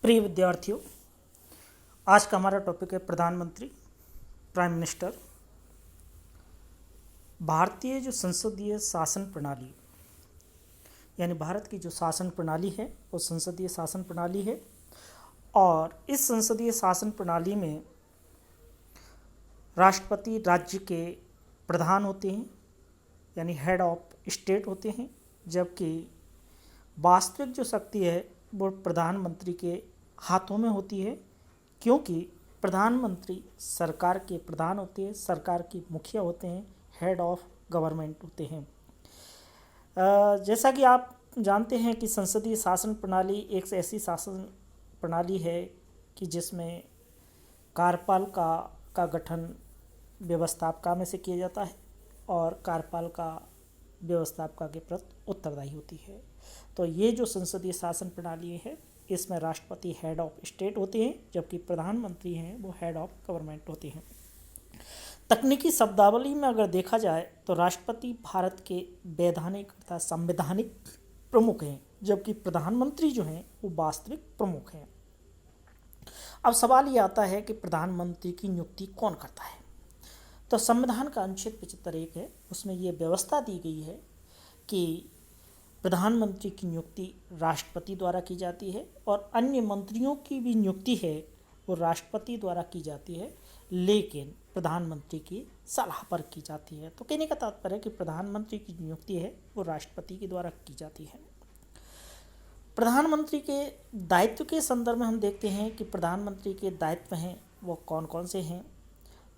प्रिय विद्यार्थियों, आज का हमारा टॉपिक है प्रधानमंत्री, प्राइम मिनिस्टर। भारतीय जो संसदीय शासन प्रणाली, यानी भारत की जो शासन प्रणाली है वो संसदीय शासन प्रणाली है। और इस संसदीय शासन प्रणाली में राष्ट्रपति राज्य के प्रधान होते हैं, यानी हेड ऑफ स्टेट होते हैं, जबकि वास्तविक जो शक्ति है वो प्रधानमंत्री के हाथों में होती है, क्योंकि प्रधानमंत्री सरकार के प्रधान होते हैं, सरकार के मुखिया होते हैं, हेड ऑफ गवर्नमेंट होते हैं। जैसा कि आप जानते हैं कि संसदीय शासन प्रणाली एक ऐसी शासन प्रणाली है कि जिसमें कार्यपालिका का गठन व्यवस्थापिका में से किया जाता है और कार्यपालिका व्यवस्थापिका के प्रति उत्तरदायी होती है। तो ये जो संसदीय शासन प्रणाली है इसमें राष्ट्रपति हेड ऑफ स्टेट होते हैं, जबकि प्रधानमंत्री हैं वो हेड ऑफ गवर्नमेंट होते हैं। तकनीकी शब्दावली में अगर देखा जाए तो राष्ट्रपति भारत के वैधानिक तथा संवैधानिक प्रमुख हैं, जबकि प्रधानमंत्री जो हैं वो वास्तविक प्रमुख हैं। अब सवाल ये आता है कि प्रधानमंत्री की नियुक्ति कौन करता है। तो संविधान का अनुच्छेद 75(1) है, उसमें ये व्यवस्था दी गई है कि प्रधानमंत्री की नियुक्ति राष्ट्रपति द्वारा की जाती है और अन्य मंत्रियों की भी नियुक्ति है वो राष्ट्रपति द्वारा की जाती है, लेकिन प्रधानमंत्री की सलाह पर की जाती है। तो कहने का तात्पर्य है कि प्रधानमंत्री की नियुक्ति है वो राष्ट्रपति के द्वारा की जाती है। प्रधानमंत्री के दायित्व के संदर्भ में हम देखते हैं कि प्रधानमंत्री के दायित्व हैं वो कौन कौन से हैं।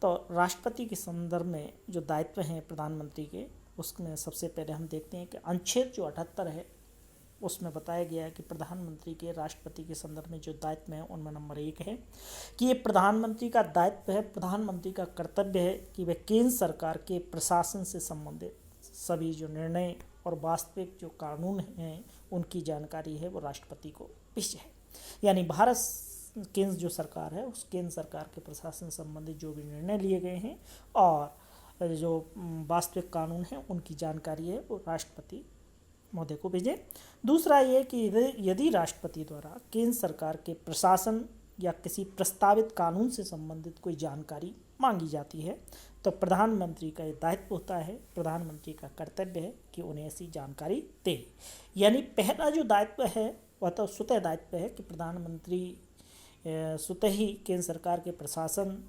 तो राष्ट्रपति के संदर्भ में जो दायित्व हैं प्रधानमंत्री के, उसमें सबसे पहले हम देखते हैं कि अनुच्छेद जो 78 है उसमें बताया गया है कि प्रधानमंत्री के राष्ट्रपति के संदर्भ में जो दायित्व है उनमें नंबर 1 है कि ये प्रधानमंत्री का दायित्व है, प्रधानमंत्री का कर्तव्य है कि वह केंद्र सरकार के प्रशासन से संबंधित सभी जो निर्णय और वास्तविक जो कानून हैं उनकी जानकारी है वो राष्ट्रपति को भेजे है। यानी भारत केंद्र जो सरकार है उस केंद्र सरकार के प्रशासन संबंधित जो भी निर्णय लिए गए हैं और जो वास्तविक कानून है उनकी जानकारी है वो राष्ट्रपति महोदय को भेजें। दूसरा ये कि यदि राष्ट्रपति द्वारा केंद्र सरकार के प्रशासन या किसी प्रस्तावित कानून से संबंधित कोई जानकारी मांगी जाती है तो प्रधानमंत्री का ये दायित्व होता है, प्रधानमंत्री का कर्तव्य है कि उन्हें ऐसी जानकारी दे। यानी पहला जो दायित्व है वह तो स्वतः दायित्व है कि प्रधानमंत्री स्वतः ही केंद्र सरकार के प्रशासन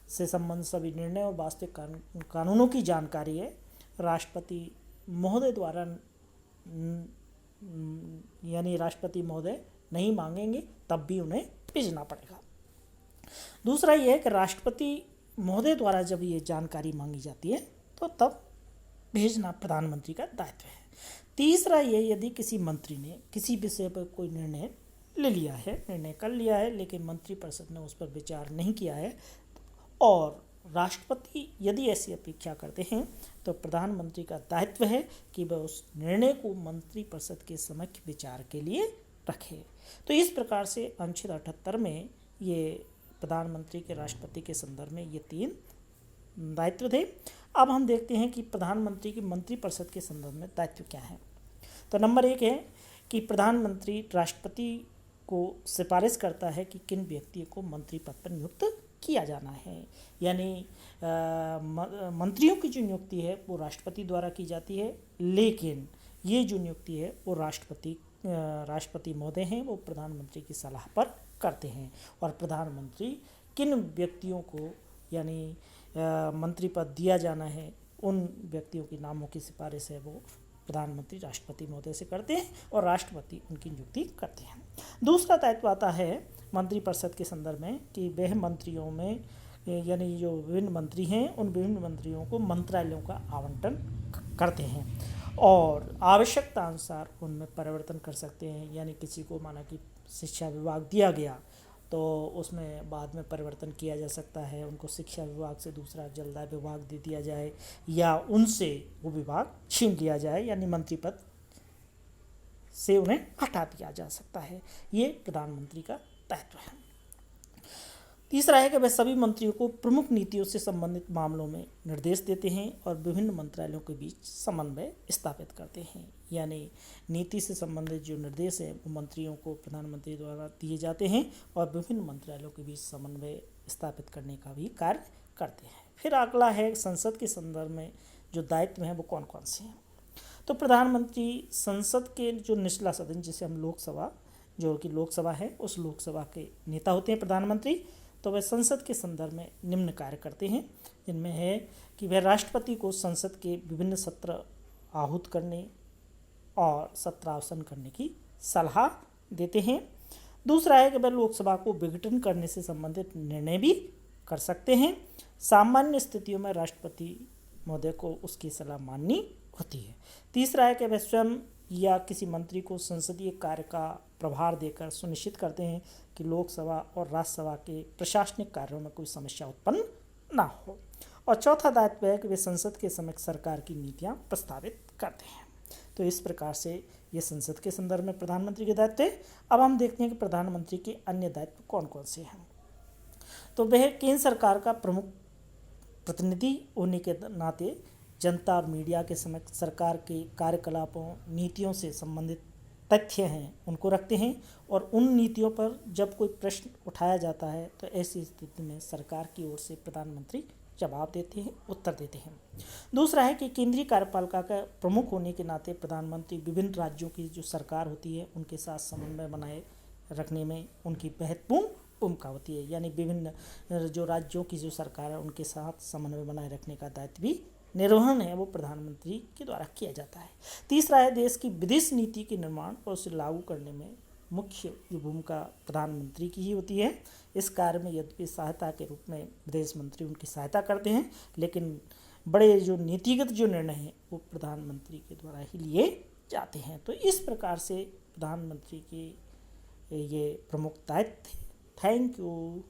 से संबंधित सभी निर्णय और वास्तविक कानूनों की जानकारी है राष्ट्रपति महोदय द्वारा, यानी राष्ट्रपति महोदय नहीं मांगेंगे तब भी उन्हें भेजना पड़ेगा। दूसरा ये है कि राष्ट्रपति महोदय द्वारा जब ये जानकारी मांगी जाती है तो तब भेजना प्रधानमंत्री का दायित्व है। तीसरा ये, यदि किसी मंत्री ने किसी विषय पर कोई निर्णय ले लिया है, निर्णय कर लिया है, लेकिन मंत्रिपरिषद ने उस पर विचार नहीं किया है और राष्ट्रपति यदि ऐसी अपेक्षा करते हैं तो प्रधानमंत्री का दायित्व है कि वह उस निर्णय को मंत्रिपरिषद के समक्ष विचार के लिए रखे। तो इस प्रकार से अनुच्छेद 78 में ये प्रधानमंत्री के राष्ट्रपति के संदर्भ में ये 3 दायित्व थे। अब हम देखते हैं कि प्रधानमंत्री की मंत्रिपरिषद के संदर्भ में दायित्व क्या है। तो नंबर 1 है कि प्रधानमंत्री राष्ट्रपति को सिफारिश करता है कि किन व्यक्तियों को मंत्री पद पर नियुक्त किया जाना है। यानी मंत्रियों की जो नियुक्ति है वो राष्ट्रपति द्वारा की जाती है, लेकिन ये जो नियुक्ति है वो राष्ट्रपति महोदय हैं वो प्रधानमंत्री की सलाह पर करते हैं और प्रधानमंत्री किन व्यक्तियों को यानी मंत्री पद दिया जाना है उन व्यक्तियों के नामों की सिफारिश है वो प्रधानमंत्री राष्ट्रपति महोदय से करते हैं और राष्ट्रपति उनकी नियुक्ति करते हैं। दूसरा दायित्व आता है मंत्रिपरिषद के संदर्भ में कि वह मंत्रियों में यानी जो विभिन्न मंत्री हैं उन विभिन्न मंत्रियों को मंत्रालयों का आवंटन करते हैं और आवश्यकता अनुसार उनमें परिवर्तन कर सकते हैं। यानी किसी को माना कि शिक्षा विभाग दिया गया तो उसमें बाद में परिवर्तन किया जा सकता है, उनको शिक्षा विभाग से दूसरा जलदाय विभाग दे दिया जाए या उनसे वो विभाग छीन लिया जाए, यानी मंत्री पद से उन्हें हटा दिया जा सकता है। ये प्रधानमंत्री का दायित्व है। तीसरा है कि वह सभी मंत्रियों को प्रमुख नीतियों से संबंधित मामलों में निर्देश देते हैं और विभिन्न मंत्रालयों के बीच समन्वय स्थापित करते हैं। यानी नीति से संबंधित जो निर्देश हैं वो मंत्रियों को प्रधानमंत्री द्वारा दिए जाते हैं और विभिन्न मंत्रालयों के बीच समन्वय स्थापित करने का भी कार्य करते हैं। फिर अगला है संसद के संदर्भ में जो दायित्व हैं वो कौन कौन से हैं। तो प्रधानमंत्री संसद के जो निचला सदन जिसे हम लोकसभा, जो कि लोकसभा है, उस लोकसभा के नेता होते हैं प्रधानमंत्री। तो वह संसद के संदर्भ में निम्न कार्य करते हैं, जिनमें है कि वह राष्ट्रपति को संसद के विभिन्न सत्र आहूत करने और सत्रावसान करने की सलाह देते हैं। दूसरा है कि वह लोकसभा को विघटन करने से संबंधित निर्णय भी कर सकते हैं। सामान्य स्थितियों में राष्ट्रपति महोदय को उसकी सलाह माननी होती है। तीसरा है कि वह स्वयं या किसी मंत्री को संसदीय कार्य का प्रभार देकर सुनिश्चित करते हैं कि लोकसभा और राज्यसभा के प्रशासनिक कार्यों में कोई समस्या उत्पन्न ना हो। और चौथा दायित्व है कि वे संसद के समक्ष सरकार की नीतियां प्रस्तावित करते हैं। तो इस प्रकार से ये संसद के संदर्भ में प्रधानमंत्री के दायित्व है। अब हम देखते हैं कि प्रधानमंत्री के अन्य दायित्व कौन कौन से हैं। तो वह केंद्र सरकार का प्रमुख प्रतिनिधि होने के नाते जनता और मीडिया के समक्ष सरकार के कार्यकलापों, नीतियों से संबंधित तथ्य हैं उनको रखते हैं और उन नीतियों पर जब कोई प्रश्न उठाया जाता है तो ऐसी स्थिति में सरकार की ओर से प्रधानमंत्री जवाब देते हैं, उत्तर देते हैं। दूसरा है कि केंद्रीय कार्यपालिका का प्रमुख होने के नाते प्रधानमंत्री विभिन्न राज्यों की जो सरकार होती है उनके साथ समन्वय बनाए रखने में उनकी महत्वपूर्ण भूमिका होती है। यानी विभिन्न जो राज्यों की जो सरकार है उनके साथ समन्वय बनाए रखने का दायित्व भी निर्वहन है वो प्रधानमंत्री के द्वारा किया जाता है। तीसरा है देश की विदेश नीति के निर्माण और उसे लागू करने में मुख्य जो भूमिका प्रधानमंत्री की ही होती है। इस कार्य में यद्यपि सहायता के रूप में विदेश मंत्री उनकी सहायता करते हैं, लेकिन बड़े जो नीतिगत जो निर्णय हैं वो प्रधानमंत्री के द्वारा ही लिए जाते हैं। तो इस प्रकार से प्रधानमंत्री के ये प्रमुख दायित्व थे। Thank you.